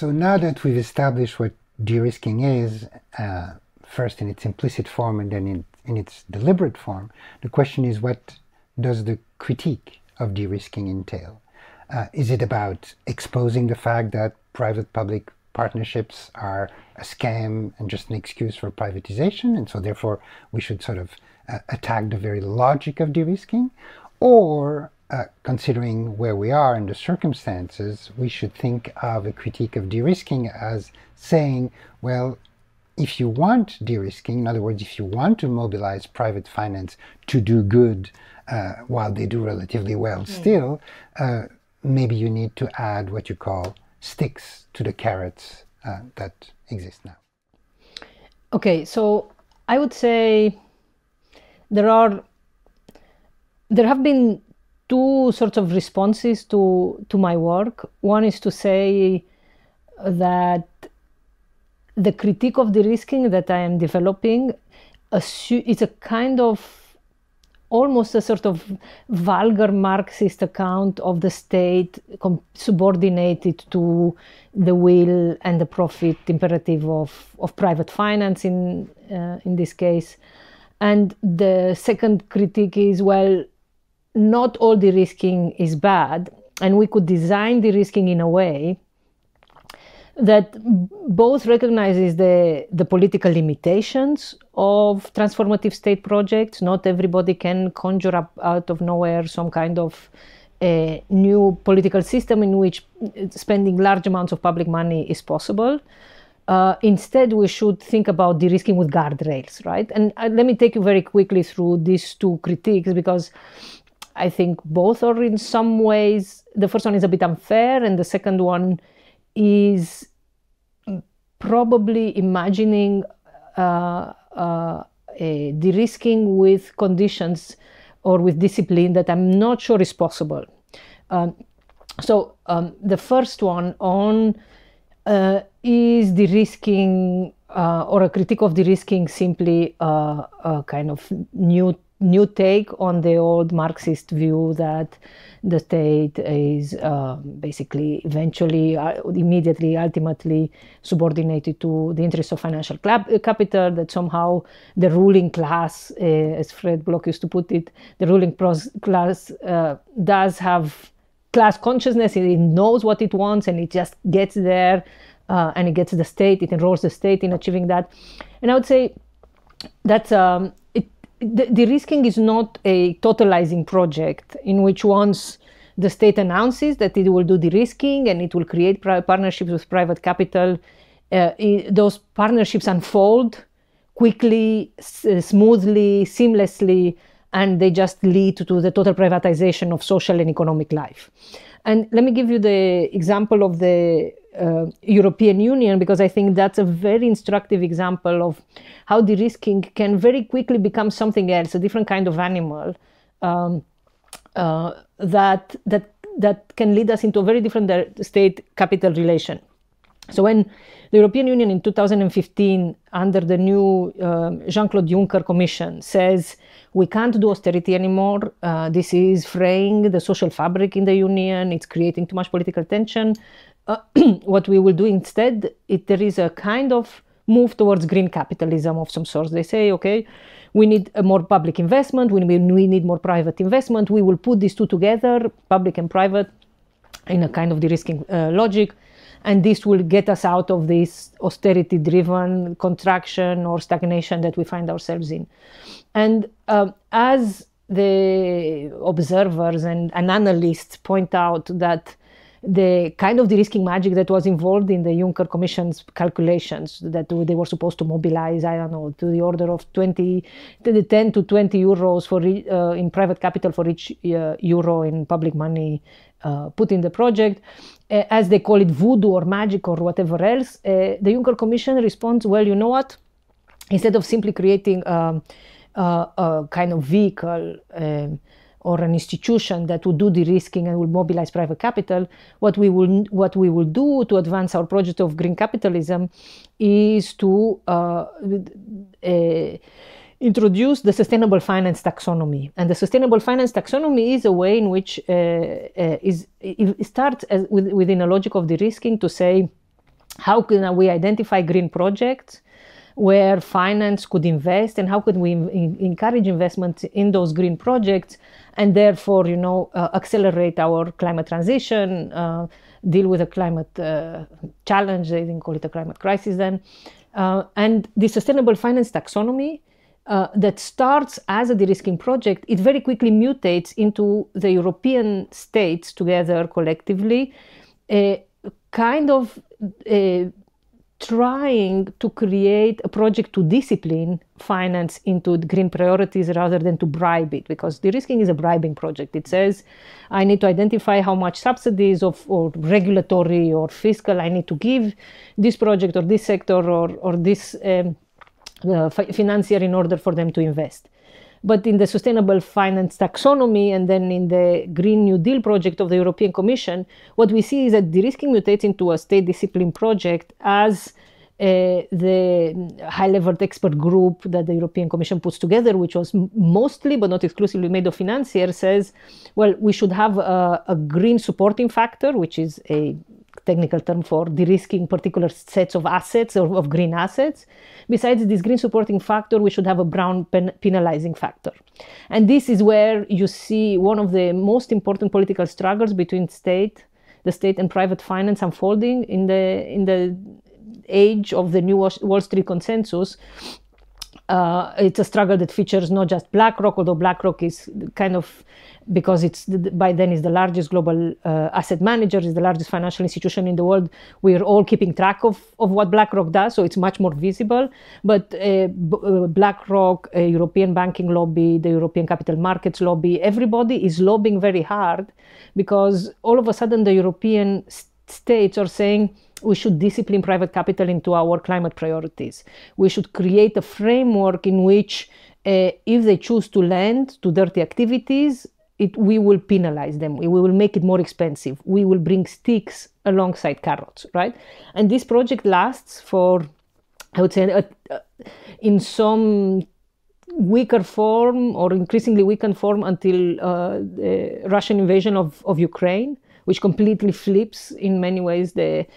So now that we've established what de-risking is, first in its implicit form and then in its deliberate form, the question is, what does the critique of de-risking entail? Is it about exposing the fact that private-public partnerships are a scam and just an excuse for privatization, and so therefore we should sort of attack the very logic of de-risking? Or, considering where we are and the circumstances, we should think of a critique of de-risking as saying, well, if you want de-risking, in other words, if you want to mobilize private finance to do good while they do relatively well still, maybe you need to add what you call sticks to the carrots that exist now. Okay, so I would say there have been two sorts of responses to my work. One is to say that the critique of de-risking that I am developing is a kind of almost a sort of vulgar Marxist account of the state subordinated to the will and the profit imperative of private finance in this case. And the second critique is, well, not all de-risking is bad, and we could design de-risking in a way that both recognizes the political limitations of transformative state projects. Not everybody can conjure up out of nowhere some kind of a new political system in which spending large amounts of public money is possible. Instead, we should think about de-risking with guardrails, right? And let me take you very quickly through these two critiques, because I think both are in some ways, the first one is a bit unfair, and the second one is probably imagining de-risking with conditions or with discipline that I'm not sure is possible. So the first one on is de-risking or a critique of de-risking simply a kind of new take on the old Marxist view that the state is basically eventually, immediately, ultimately subordinated to the interests of financial capital, that somehow the ruling class, as Fred Bloch used to put it, the ruling class does have class consciousness, it knows what it wants, and it just gets there, and it gets the state, it enrolls the state in achieving that. And I would say that de-risking is not a totalizing project in which once the state announces that it will do de-risking and it will create partnerships with private capital, those partnerships unfold quickly, smoothly, seamlessly, and they just lead to the total privatization of social and economic life. And let me give you the example of the European Union, because I think that's a very instructive example of how de-risking can very quickly become something else, a different kind of animal that can lead us into a very different state-capital relation. So when the European Union in 2015, under the new Jean-Claude Juncker Commission, says we can't do austerity anymore, this is fraying the social fabric in the Union, it's creating too much political tension, what we will do instead, there is a kind of move towards green capitalism of some sort. They say, okay, we need more public investment, we need more private investment, we will put these two together, public and private, in a kind of de-risking logic, and this will get us out of this austerity-driven contraction or stagnation that we find ourselves in. And as the observers and analysts point out that the kind of de-risking magic that was involved in the Juncker Commission's calculations, that they were supposed to mobilize, I don't know, to the order of 10 to 20 euros for in private capital for each euro in public money put in the project, as they call it, voodoo or magic or whatever else, the Juncker Commission responds, well, you know what? Instead of simply creating a kind of vehicle or an institution that would do de-risking and will mobilize private capital, what we will do to advance our project of green capitalism is to introduce the sustainable finance taxonomy. And the sustainable finance taxonomy is a way in which it starts within a logic of de-risking to say, how can we identify green projects where finance could invest, and how could we encourage investment in those green projects, and therefore, accelerate our climate transition, deal with the climate challenge. They didn't call it a climate crisis then. And the sustainable finance taxonomy that starts as a de-risking project, it very quickly mutates into the European states together collectively, kind of trying to create a project to discipline finance into green priorities rather than to bribe it, because de-risking is a bribing project. It says, I need to identify how much subsidies or regulatory or fiscal I need to give this project or this sector or this financier in order for them to invest. But in the sustainable finance taxonomy and then in the Green New Deal project of the European Commission, what we see is that de-risking mutates into a state discipline project as the high-level expert group that the European Commission puts together, which was mostly but not exclusively made of financiers, says, well, we should have a green supporting factor, which is a technical term for de-risking particular sets of assets or of green assets. Besides this green supporting factor, we should have a brown penalizing factor. And this is where you see one of the most important political struggles between the state and private finance unfolding in the age of the new Wall Street consensus. It's a struggle that features not just BlackRock, although BlackRock is kind of, because it's by then is the largest global asset manager, is the largest financial institution in the world. We're all keeping track of what BlackRock does, so it's much more visible. But BlackRock, European banking lobby, the European capital markets lobby, everybody is lobbying very hard, because all of a sudden the European states are saying, we should discipline private capital into our climate priorities. We should create a framework in which if they choose to lend to dirty activities, we will penalize them. We will make it more expensive. We will bring sticks alongside carrots, right? And this project lasts for, I would say, in some weaker form or increasingly weakened form until the Russian invasion of Ukraine, which completely flips in many ways the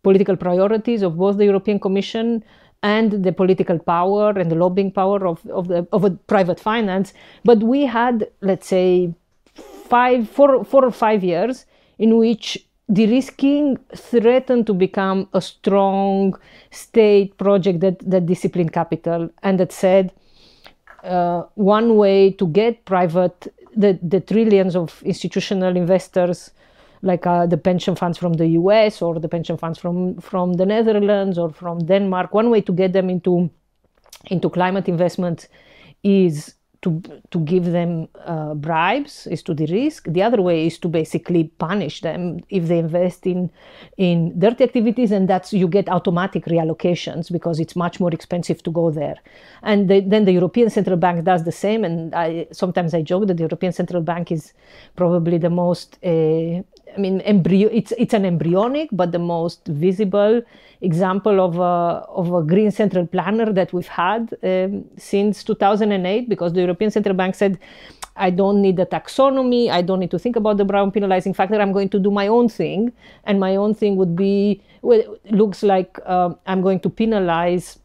political priorities of both the European Commission and the political power and the lobbying power of a private finance. But we had, let's say, 4 or 5 years in which de-risking threatened to become a strong state project that disciplined capital, and that said, one way to get the trillions of institutional investors, like the pension funds from the US or the pension funds from the Netherlands or from Denmark, one way to get them into climate investment is to give them bribes, is to de-risk. The other way is to basically punish them if they invest in dirty activities, and that's, you get automatic reallocations because it's much more expensive to go there. And then the European Central Bank does the same, and sometimes I joke that the European Central Bank is probably the most, it's an embryonic but the most visible example of a green central planner that we've had since 2008, because the European Central Bank said, I don't need the taxonomy, I don't need to think about the brown penalizing factor, I'm going to do my own thing. And my own thing would be, well, it looks like I'm going to penalize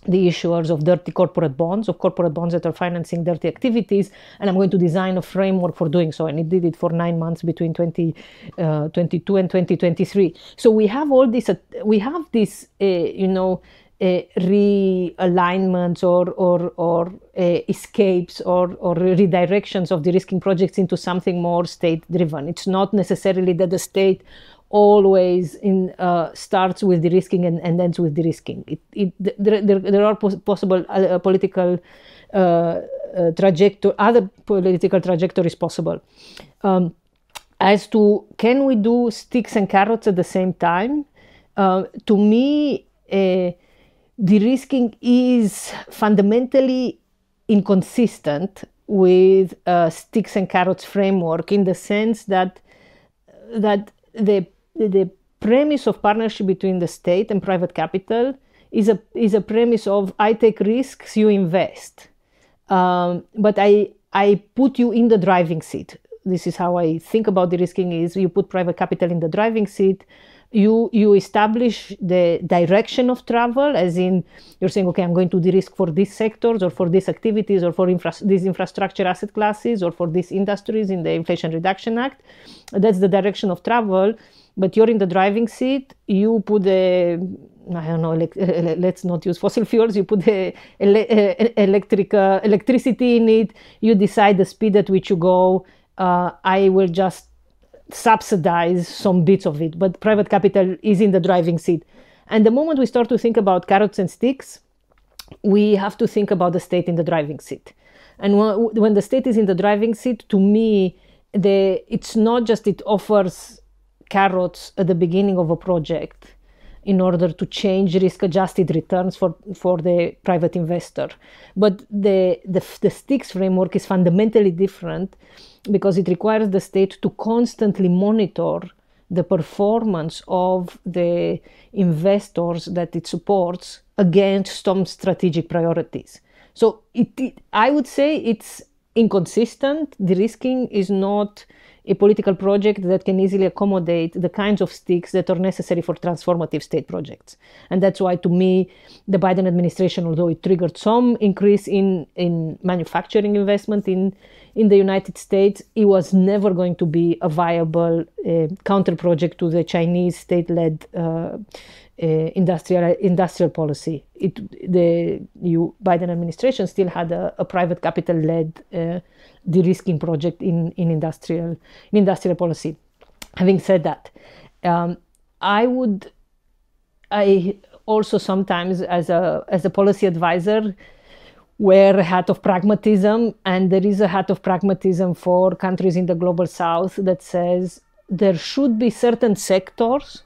the issuers of dirty corporate bonds, that are financing dirty activities, and I'm going to design a framework for doing so. And it did it for 9 months between 2022 and 2023. So we have all this, realignments or escapes or redirections of de-risking projects into something more state-driven. It's not necessarily that the state always starts with de-risking and ends with de-risking. There are possible political other political trajectories possible. As to can we do sticks and carrots at the same time? To me, de-risking is fundamentally inconsistent with a sticks and carrots framework, in the sense that the premise of partnership between the state and private capital is a premise of, I take risks, you invest, but I put you in the driving seat. This is how I think about de-risking: is you put private capital in the driving seat, You establish the direction of travel, as in you're saying, okay, I'm going to de-risk for these sectors or for these activities or for these infrastructure asset classes or for these industries in the Inflation Reduction Act. That's the direction of travel, but you're in the driving seat. You put I don't know, let's not use fossil fuels. You put electricity in it. You decide the speed at which you go. I will just subsidize some bits of it, but private capital is in the driving seat. And the moment we start to think about carrots and sticks, we have to think about the state in the driving seat. And when the state is in the driving seat, to me, it's not just it offers carrots at the beginning of a project in order to change risk-adjusted returns for the private investor. But the sticks framework is fundamentally different because it requires the state to constantly monitor the performance of the investors that it supports against some strategic priorities. So I would say it's inconsistent. De-risking is not a political project that can easily accommodate the kinds of sticks that are necessary for transformative state projects. And that's why, to me, the Biden administration, although it triggered some increase in manufacturing investment in the United States, it was never going to be a viable counter project to the Chinese state-led industrial policy. The Biden administration still had a private capital-led de-risking project in industrial policy. Having said that, I also sometimes as a policy advisor wear a hat of pragmatism, and there is a hat of pragmatism for countries in the global south that says there should be certain sectors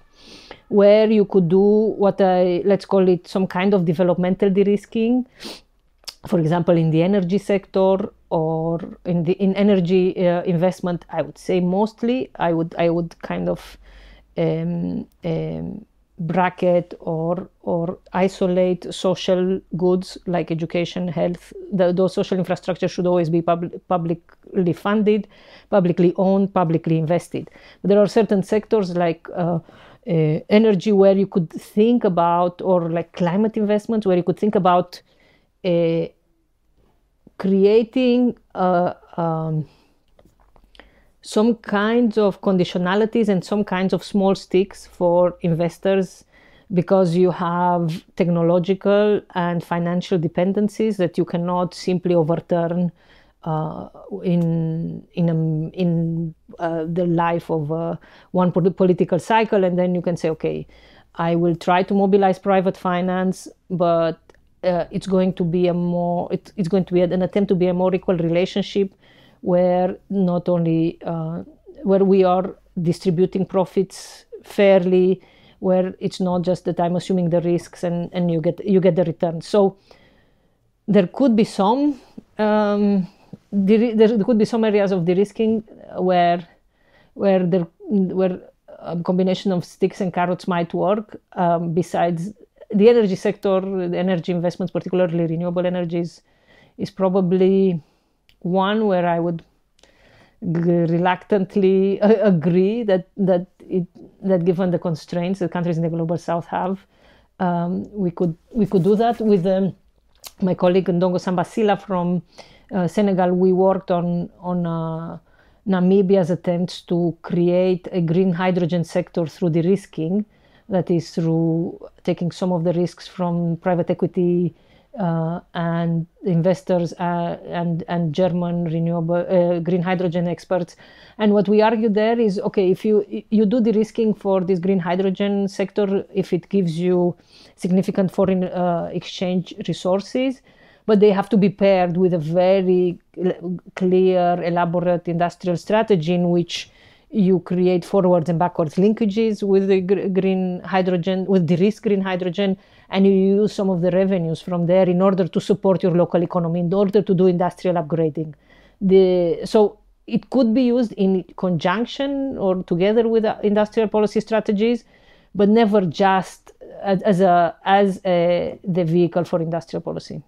where you could do let's call it some kind of developmental de-risking. For example, in the energy sector or in energy investment, I would say mostly I would kind of bracket or isolate social goods like education, health. Those social infrastructures should always be publicly funded, publicly owned, publicly invested. But there are certain sectors like energy where you could think about, or like climate investments where you could think about creating some kinds of conditionalities and some kinds of small sticks for investors, because you have technological and financial dependencies that you cannot simply overturn in the life of one political cycle, and then you can say, okay, I will try to mobilize private finance, but it's going to be it's going to be an attempt to be a more equal relationship, where not only where we are distributing profits fairly, where it's not just that I'm assuming the risks and you get the return. So there could be some there could be some areas of de-risking where a combination of sticks and carrots might work. Besides the energy sector, the energy investments, particularly renewable energies, is probably one where I would reluctantly agree that given the constraints that countries in the global south have, we could do that. With my colleague Ndongo Sambasila from Senegal, we worked on Namibia's attempts to create a green hydrogen sector through de-risking, that is through taking some of the risks from private equity and investors and German renewable green hydrogen experts. And what we argue there is, okay, if you do the risking for this green hydrogen sector, if it gives you significant foreign exchange resources, but they have to be paired with a very clear, elaborate industrial strategy in which you create forwards and backwards linkages with the green hydrogen, with the risk green hydrogen, and you use some of the revenues from there in order to support your local economy, in order to do industrial upgrading. So it could be used in conjunction or together with industrial policy strategies, but never just as the vehicle for industrial policy.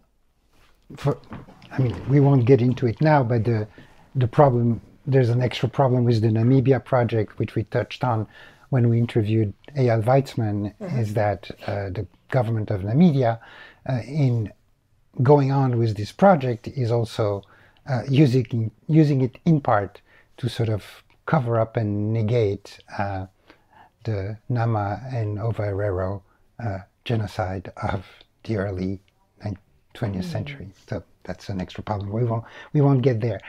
We won't get into it now, but the problem, there's an extra problem with the Namibia project, which we touched on when we interviewed Eyal Weizmann is that the government of Namibia, in going on with this project, is also using it in part to sort of cover up and negate the Nama and Ovaherero genocide of the early 20th century. So that's an extra problem. We won't get there.